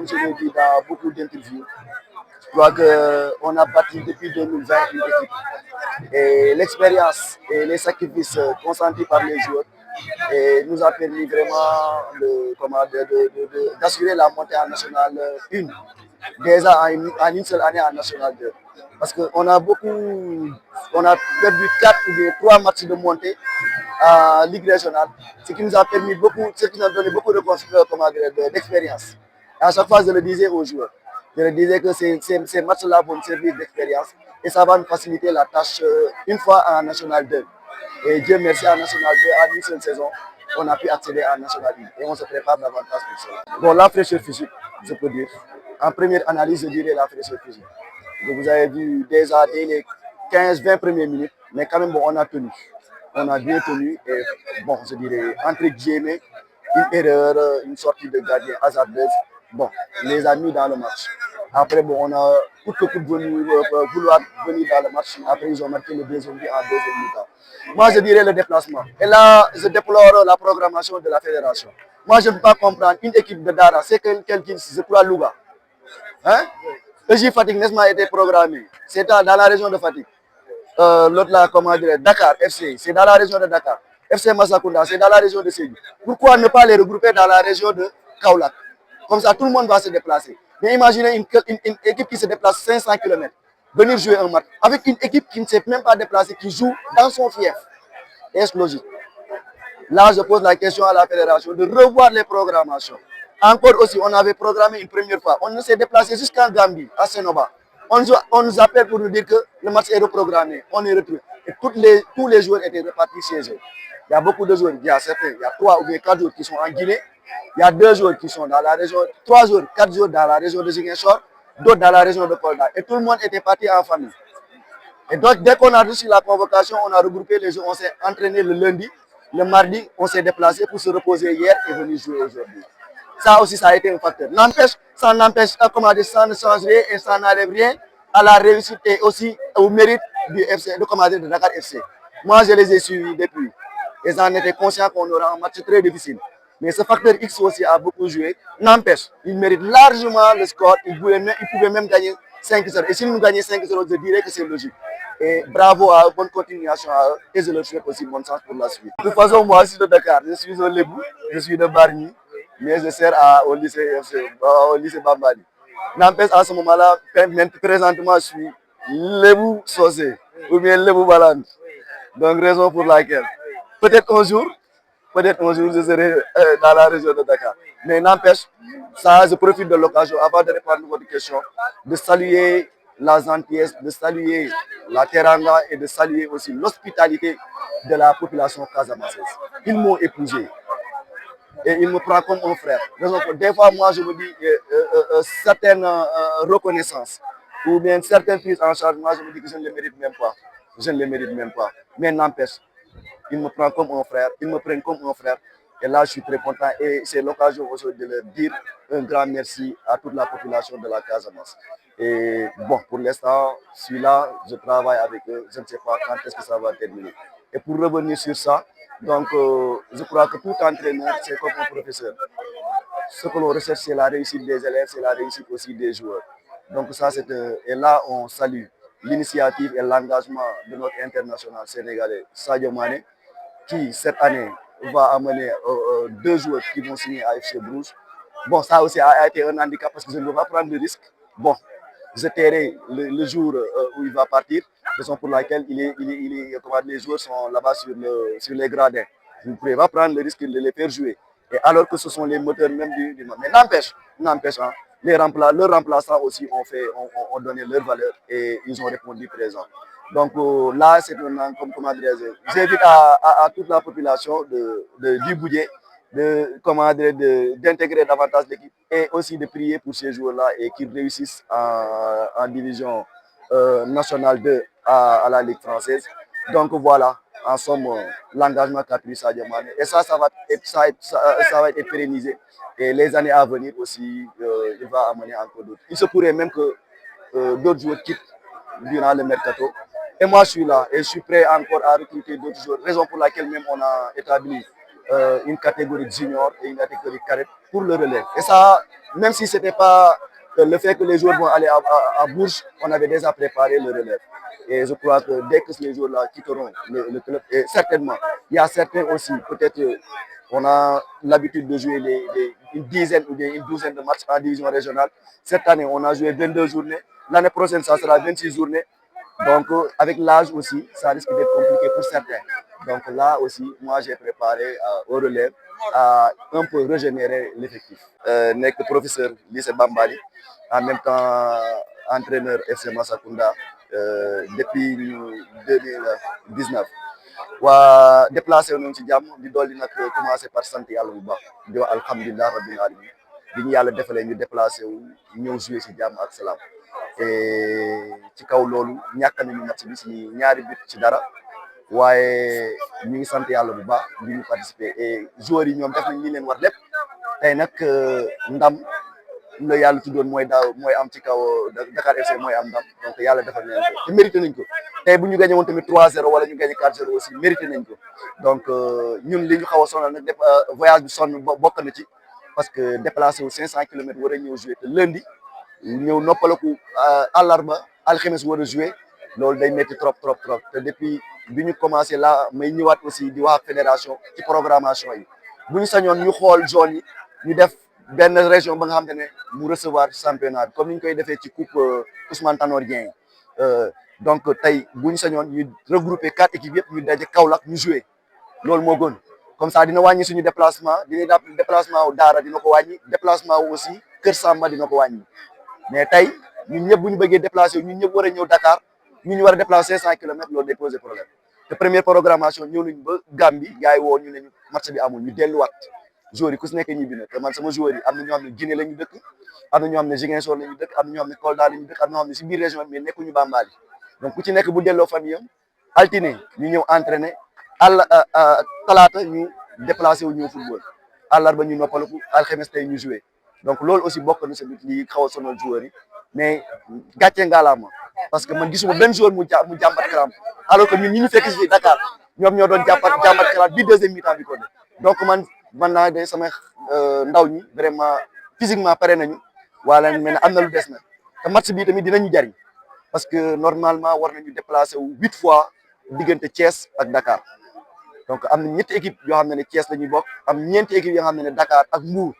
comme je l'ai dit dans beaucoup d'interviews, je crois qu'on a bâti depuis 2020 une équipe. Et l'expérience et les sacrifices consentis par les joueurs nous a permis vraiment d'assurer la montée en National 1, déjà en une seule année en National 2. Parce qu'on a on a perdu 4 ou bien 3 matchs de montée en Ligue régionale, ce qui nous a permis ce qui nous a donné beaucoup d'expérience. À chaque fois, je le disais aux joueurs, je le disais que ces matchs-là vont servir d'expérience et ça va nous faciliter la tâche une fois en National 2. Et Dieu merci, en National 2, en une seule saison, on a pu accéder à National 1 et on se prépare davantage pour cela. Bon, la fraîcheur physique, je peux dire. En première analyse, je dirais la fraîcheur physique. Donc, vous avez vu déjà dès les 15-20 premières minutes, mais quand même, bon, on a tenu. On a bien tenu et, bon, je dirais, entre guillemets, une erreur, une sortie de gardien hasardeuse, bon, les a mis dans le match. Après, bon, on a coûte que coûte vouloir venir dans le match. Après, ils ont marqué le deuxième but en deuxième mi-temps. Moi, je dirais le déplacement. Et là, je déplore la programmation de la fédération. Moi, je ne peux pas comprendre une équipe de Dara, c'est quelqu'un qui se croit Louga. Hein? EJ Fatick, n'est-ce pas, été programmé. C'est dans la région de Fatick. L'autre là, comment dire, Dakar, FC, c'est dans la région de Dakar. FC Massakounda, c'est dans la région de Sédhiou. Pourquoi ne pas les regrouper dans la région de Kaolack? Comme ça, tout le monde va se déplacer. Mais imaginez une équipe qui se déplace 500 km, venir jouer un match, avec une équipe qui ne s'est même pas déplacée, qui joue dans son fief. Est-ce logique? Là, je pose la question à la fédération de revoir les programmations. Encore aussi, on avait programmé une première fois. On s'est déplacé jusqu'en Gambie, à Sénoba. On nous appelle pour nous dire que le match est reprogrammé. On est retrouvé. Et tous les joueurs étaient repartis chez eux. Il y a beaucoup de joueurs, il y a 3 ou bien 4 joueurs qui sont en Guinée. Il y a 2 joueurs qui sont dans la région, 3 joueurs, 4 joueurs dans la région de Ziguinchor, d'autres dans la région de Kolda. Et tout le monde était parti en famille. Et donc, dès qu'on a reçu la convocation, on a regroupé les joueurs, on s'est entraîné le lundi. Le mardi, on s'est déplacé pour se reposer hier et venir jouer aujourd'hui. Ça aussi, ça a été un facteur. Ça n'empêche, ça ne change rien et ça n'enlève rien à la réussite et aussi au mérite du FC, de Dakar FC. Moi, je les ai suivis depuis. Et j'en étais conscient qu'on aura un match très difficile. Mais ce facteur X aussi a beaucoup joué. N'empêche, ils méritent largement le score. Ils pouvaient même gagner 5-0. Et si nous gagnons 5-0, je dirais que c'est logique. Et bravo à eux, bonne continuation à eux. Et je leur souhaite aussi bonne chance pour la suite. De toute façon, moi, je suis de Dakar. Je suis au Lébou, je suis de Bargny, mais je sers au lycée Bambali. N'empêche, à ce moment-là, présentement, je suis Lébou Sosé ou bien Lébou Balan. Donc, raison pour laquelle, peut-être un jour, je serai dans la région de Dakar. Mais n'empêche, ça, je profite de l'occasion, avant de répondre à votre question, de saluer la gentillesse, de saluer la teranga et de saluer aussi l'hospitalité de la population casamançaise. Ils m'ont épousé et ils me prennent comme un frère. Des fois, moi, je me dis certaines reconnaissances ou bien certaines prises en charge, moi, je me dis que je ne les mérite même pas. Je ne les mérite même pas. Mais n'empêche, ils me prennent comme un frère, ils me prennent comme un frère. Et là, je suis très content et c'est l'occasion aujourd'hui de leur dire un grand merci à toute la population de la Casamance. Et bon, pour l'instant, je suis là, je travaille avec eux, je ne sais pas quand est-ce que ça va terminer. Et pour revenir sur ça, donc je crois que tout entraîneur, c'est comme un professeur. Ce que l'on recherche, c'est la réussite des élèves, c'est la réussite aussi des joueurs. Donc ça, et là, on salue l'initiative et l'engagement de notre international sénégalais, Sadio Mané, qui cette année va amener 2 joueurs qui vont signer à FC Bruges. Bon, ça aussi a été un handicap parce que je ne veux pas prendre de risque. Bon, je tairai le jour où il va partir, raison pour laquelle les joueurs sont là-bas sur les gradins. Vous ne pouvez pas prendre le risque de les faire jouer. Et alors que ce sont les moteurs même du match. Mais n'empêche, hein, leurs remplaçants aussi ont donné leur valeur et ils ont répondu présent. Donc là, c'est comment dirais-je, j'invite à toute la population du Boudié d'intégrer davantage l'équipe et aussi de prier pour ces joueurs-là et qu'ils réussissent en division nationale 2 à la Ligue française. Donc voilà, en somme, l'engagement qu'a pris Sadio Mané. Et ça va être pérennisé. Et les années à venir aussi, il va amener encore d'autres. Il se pourrait même que d'autres joueurs quittent durant le mercato. Et moi, je suis là et je suis prêt encore à recruter d'autres joueurs. Raison pour laquelle même on a établi une catégorie junior et une catégorie cadette pour le relève. Et ça, même si c'était pas le fait que les joueurs vont aller à Bourges, on avait déjà préparé le relève. Et je crois que dès que les joueurs-là quitteront le club, et certainement, il y a certains aussi, peut-être on a l'habitude de jouer une dizaine ou bien une douzaine de matchs en division régionale. Cette année, on a joué 22 journées. L'année prochaine, ça sera 26 journées. Donc, avec l'âge aussi, ça risque d'être compliqué pour certains. Donc là aussi, moi, j'ai préparé au relève à un peu régénérer l'effectif. Nekk professeur lycée Bambali, en même temps entraîneur FC Massacounda depuis 2019. waa déplacé wu nañu ci jàmm di dolli nag commencé par sant yàlla bu baax di wax alhamdulilah rabbil alamin bi ñu yàlla defalee ñu déplacé wu ñëw joué ci jàmm ak salaam et ci kaw loolu ñàkk nañu match bi ci ñaari but ci dara waaye ñu ngi sant yàlla bu baax bi ñu participer et joueurs yi ñoom def nañ li leen war lépp tey nag ndam la yàlla tuddoon mooy daaw mooy am ci kaw Dakar FC mooy am ndam donc yàlla defal leen ko te mérité nañ ko tey bu ñu gagné woon tamit 3-0 wala ñu gagné 4-0 aussi mérité nañ ko donc ñun li ñu xaw a sonal nag def voyage bi sonn bokk na ci parce que déplacé wu 500 kilomètres war a ñëw jouer te lundi ñëw noppalaku àllarba alxames war a jouer loolu day métti trop trop trop te depuis bi ñu commencé là may ñëwaat aussi di wax fédération ci programmation yi bu ñu sañoon ñu xool zone yi ñu def benn région ba nga xamante ne mu recevoir championnat bi comme ni ñu koy defee ci coupe Ousmane Tanor Dieng donc tey bu ñu sañoon ñu regrouper 4 équipes yëpp ñu daje Kaolack ñu jouer loolu moo gën comme ça dina wàññi suñu déplacement dina déplacement wu Daara dina ko wàññi déplacement wu aussi Kër Samba dina ko wàññi mais tey ñun ñëpp bu ñu bëggee déplacer ñun ñëpp war a ñëw Dakar ñu war a déplacer 500 kilomètres loolu day poser problème te première programmation ñëw nañu ba Gambie gars yi woo ñu ne ñu match bi amul ñu delluwaat. joueurs yi ku si nekk ñibbi na te man sama joueurs yi am na ñoo xam ne Guinée la ñu dëkk am na ñoo xam ne Ziguinchor la ñu dëkk am na ñoo xam ne Kolda la ñu dëkk am na ñoo xam ne si biir région bi mais nekkuñu Bambali donc ku ci nekk bu delloo famille am altine ñu ñëw entraîner talaata ñu déplacé wu ñëw football àllarba ñu noppalaku alxames tey ñu joué donc loolu aussi bokk na tamit li xaw a sonal joueurs yi mais gàcce ngalaama parce que man gisuma benn joueur mu jàmbat karam alors que ñun ñi ñu fekk si Dakar ñoom ñoo doon jàmbat karam bi deuxième mi-temps bi ko def donc man naa de sama ndaw ñi vraiment physiquement pare nañu wala mais am na lu des nag te match bi tamit dinañu jariñ parce que normalement war nañu déplacer wu 8 fois diggante Thiès ak Dakar donc am na ñetti équipe yoo xam ne Thiès la ñuy bokk am ñeenti équipe yoo xam ne Dakar ak Mbour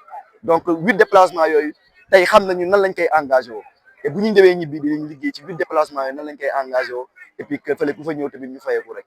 donc 8 déplacements yooyu tey xam nañu nan lañ koy engagé woo et bu ñu ñëwee ñibbi dinañ liggéey ci 8 déplacements yooyu nan lañ koy engagé woo et puis que fële ku fa ñëw tamit ñu fayeeku rek